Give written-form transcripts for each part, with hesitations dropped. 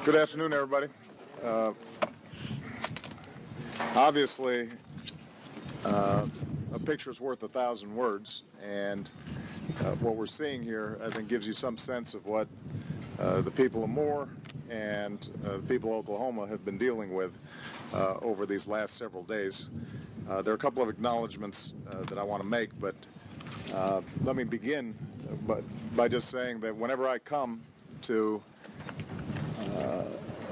Good afternoon, everybody. Obviously, a picture's worth 1,000 words, and what we're seeing here, I think, gives you some sense of what the people of Moore and the people of Oklahoma have been dealing with over these last several days. There are a couple of acknowledgments that I want to make, but let me begin by just saying that whenever I come to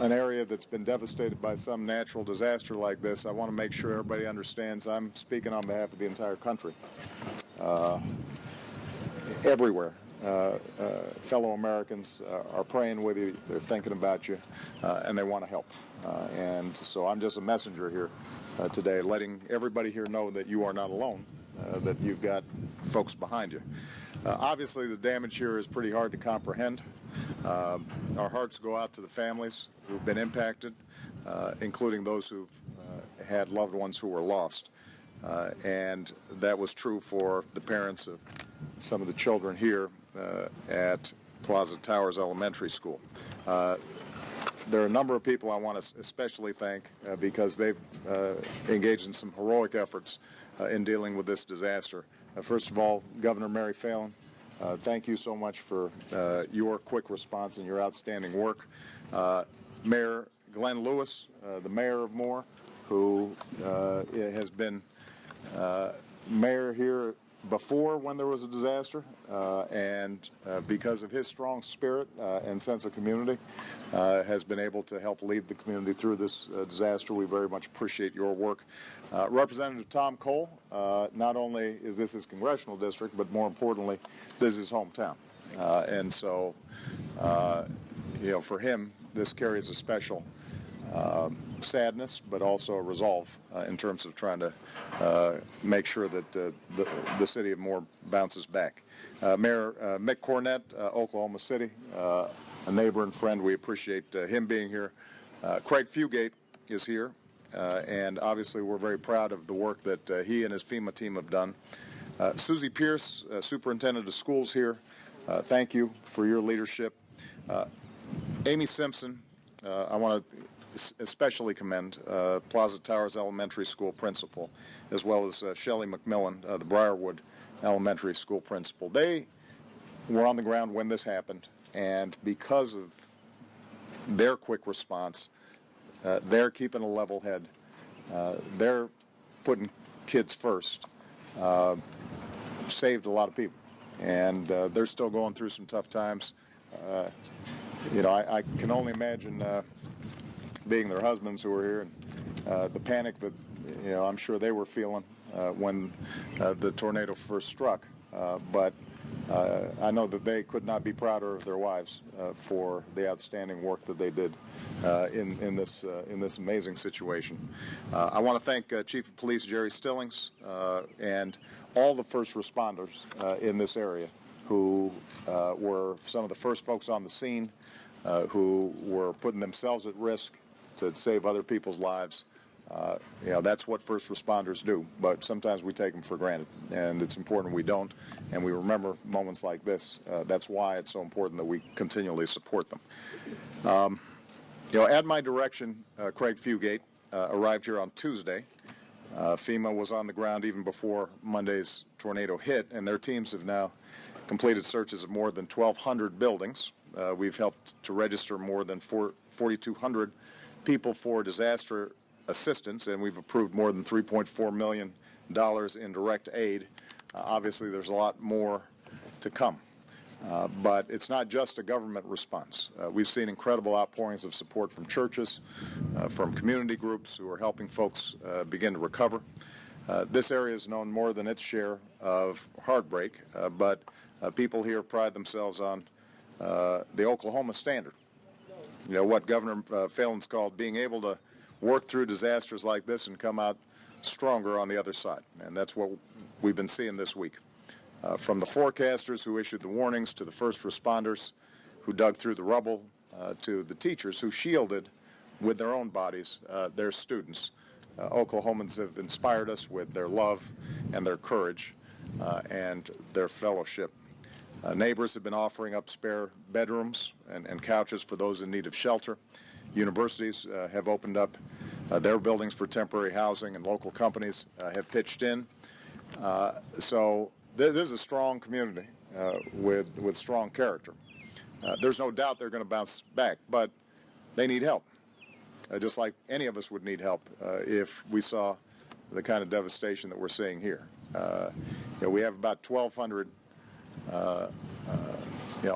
an area that's been devastated by some natural disaster like this, I want to make sure everybody understands I'm speaking on behalf of the entire country. Everywhere, fellow Americans are praying with you, they're thinking about you, and they want to help. And so I'm just a messenger here today, letting everybody here know that you are not alone, that you've got folks behind you. Obviously, the damage here is pretty hard to comprehend. Our hearts go out to the families who've been impacted, including those who've had loved ones who were lost. And that was true for the parents of some of the children here at Plaza Towers Elementary School. There are a number of people I want to especially thank because they've engaged in some heroic efforts in dealing with this disaster. First of all, Governor Mary Phelan, thank you so much for your quick response and your outstanding work. Mayor Glenn Lewis, the mayor of Moore, who has been mayor here before when there was a disaster, and because of his strong spirit and sense of community, has been able to help lead the community through this disaster. We very much appreciate your work. Representative Tom Cole, not only is this his congressional district, but more importantly, this is his hometown. And so, for him, this carries a special sadness, but also a resolve in terms of trying to make sure that the city of Moore bounces back. Mayor Mick Cornett, Oklahoma City, a neighbor and friend, we appreciate him being here. Craig Fugate is here, and obviously we're very proud of the work that he and his FEMA team have done. Susie Pierce, Superintendent of Schools here, thank you for your leadership. Amy Simpson, I want to especially commend Plaza Towers Elementary School principal, as well as Shelley McMillan, the Briarwood Elementary School principal. They were on the ground when this happened, and because of their quick response, they're keeping a level head. They're putting kids first. Saved a lot of people, and they're still going through some tough times. I can only imagine being their husbands who were here, and the panic that I'm sure they were feeling when the tornado first struck. But I know that they could not be prouder of their wives for the outstanding work that they did in this amazing situation. I want to thank Chief of Police Jerry Stillings and all the first responders in this area who were some of the first folks on the scene, who were putting themselves at risk to save other people's lives. That's what first responders do, but sometimes we take them for granted, and it's important we don't, and we remember moments like this. That's why it's so important that we continually support them. At my direction, Craig Fugate arrived here on Tuesday. FEMA was on the ground even before Monday's tornado hit, and their teams have now completed searches of more than 1,200 buildings. We've helped to register more than 4,200 people for disaster assistance, and we've approved more than $3.4 million in direct aid. Obviously, there's a lot more to come. But it's not just a government response. We've seen incredible outpourings of support from churches, from community groups who are helping folks begin to recover. This area is known more than its share of heartbreak, but people here pride themselves on the Oklahoma standard. What Governor Phelan's called being able to work through disasters like this and come out stronger on the other side. And that's what we've been seeing this week. From the forecasters who issued the warnings, to the first responders who dug through the rubble, to the teachers who shielded with their own bodies their students. Oklahomans have inspired us with their love and their courage and their fellowship. Neighbors have been offering up spare bedrooms and couches for those in need of shelter. Universities have opened up their buildings for temporary housing, and local companies have pitched in. So this is a strong community with strong character. There's no doubt they're going to bounce back, but they need help, just like any of us would need help if we saw the kind of devastation that we're seeing here. We have about 1,200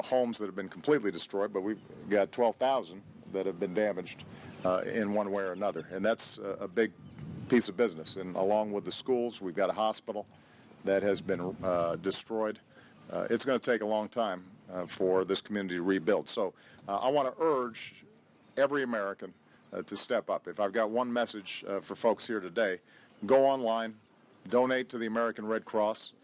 homes that have been completely destroyed, but we've got 12,000 that have been damaged in one way or another, and that's a big piece of business. And along with the schools, we've got a hospital that has been destroyed. It's going to take a long time for this community to rebuild. So I want to urge every American to step up. If I've got one message for folks here today, go online, donate to the American Red Cross,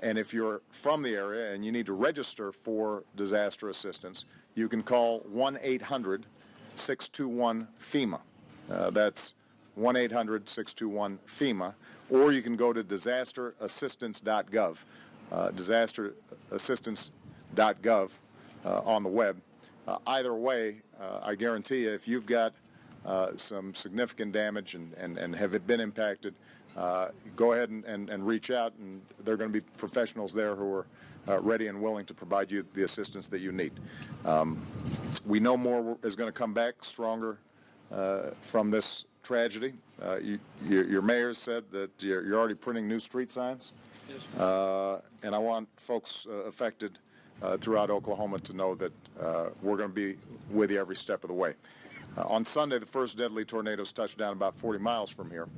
and if you're from the area and you need to register for disaster assistance, you can call 1-800-621-FEMA. That's 1-800-621-FEMA, or you can go to disasterassistance.gov, disasterassistance.gov on the web. Either way, I guarantee you, if you've got some significant damage and have been impacted, go ahead and reach out, and there are going to be professionals there who are ready and willing to provide you the assistance that you need. We know more is going to come back stronger from this tragedy. Your mayor said that you're already printing new street signs. Yes, and I want folks affected throughout Oklahoma to know that we're going to be with you every step of the way. On Sunday, the first deadly tornadoes touched down about 40 miles from here.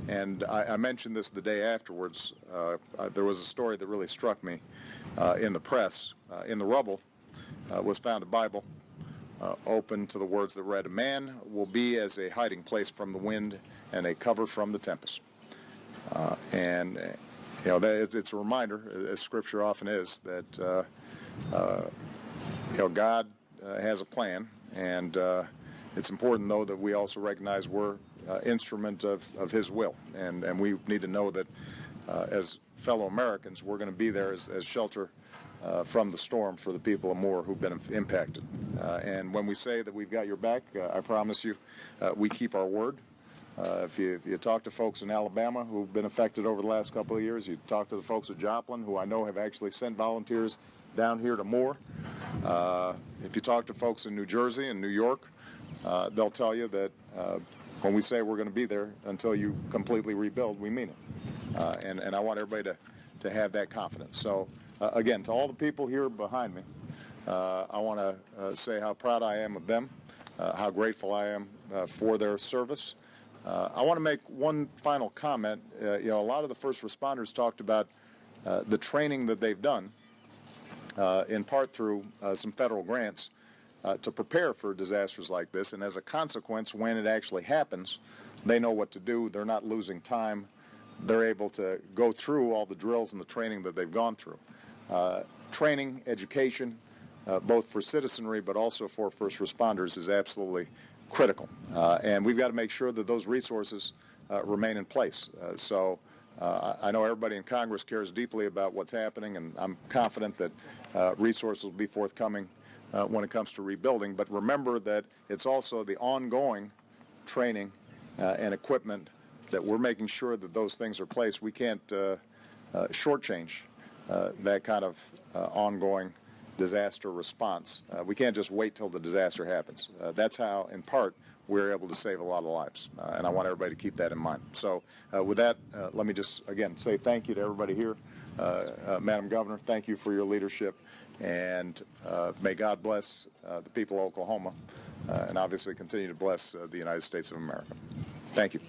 And I mentioned this the day afterwards. There was a story that really struck me in the press. In the rubble was found a Bible open to the words that read, "A man will be as a hiding place from the wind and a cover from the tempest." It's a reminder, as Scripture often is, that God has a plan, and it's important, though, that we also recognize we're instrument of His will, and we need to know that as fellow Americans, we're going to be there as shelter from the storm for the people of Moore who've been impacted. And when we say that we've got your back, I promise you, we keep our word. If you talk to folks in Alabama who've been affected over the last couple of years, you talk to the folks at Joplin, who I know have actually sent volunteers down here to Moore. If you talk to folks in New Jersey and New York, they'll tell you that when we say we're going to be there until you completely rebuild, we mean it. And I want everybody to have that confidence. So, again, to all the people here behind me, I want to say how proud I am of them, how grateful I am for their service. I want to make one final comment. A lot of the first responders talked about the training that they've done, in part through some federal grants, to prepare for disasters like this. And as a consequence, when it actually happens, they know what to do. They're not losing time. They're able to go through all the drills and the training that they've gone through. Training, education, both for citizenry but also for first responders, is absolutely critical. And we've got to make sure that those resources remain in place. So I know everybody in Congress cares deeply about what's happening, and I'm confident that resources will be forthcoming when it comes to rebuilding. But remember that it's also the ongoing training and equipment that we're making sure that those things are placed. We can't shortchange that kind of ongoing disaster response. We can't just wait till the disaster happens. That's how, in part, we're able to save a lot of lives, and I want everybody to keep that in mind. So with that, let me just, again, say thank you to everybody here. Madam Governor, thank you for your leadership, and may God bless the people of Oklahoma, and obviously continue to bless the United States of America. Thank you.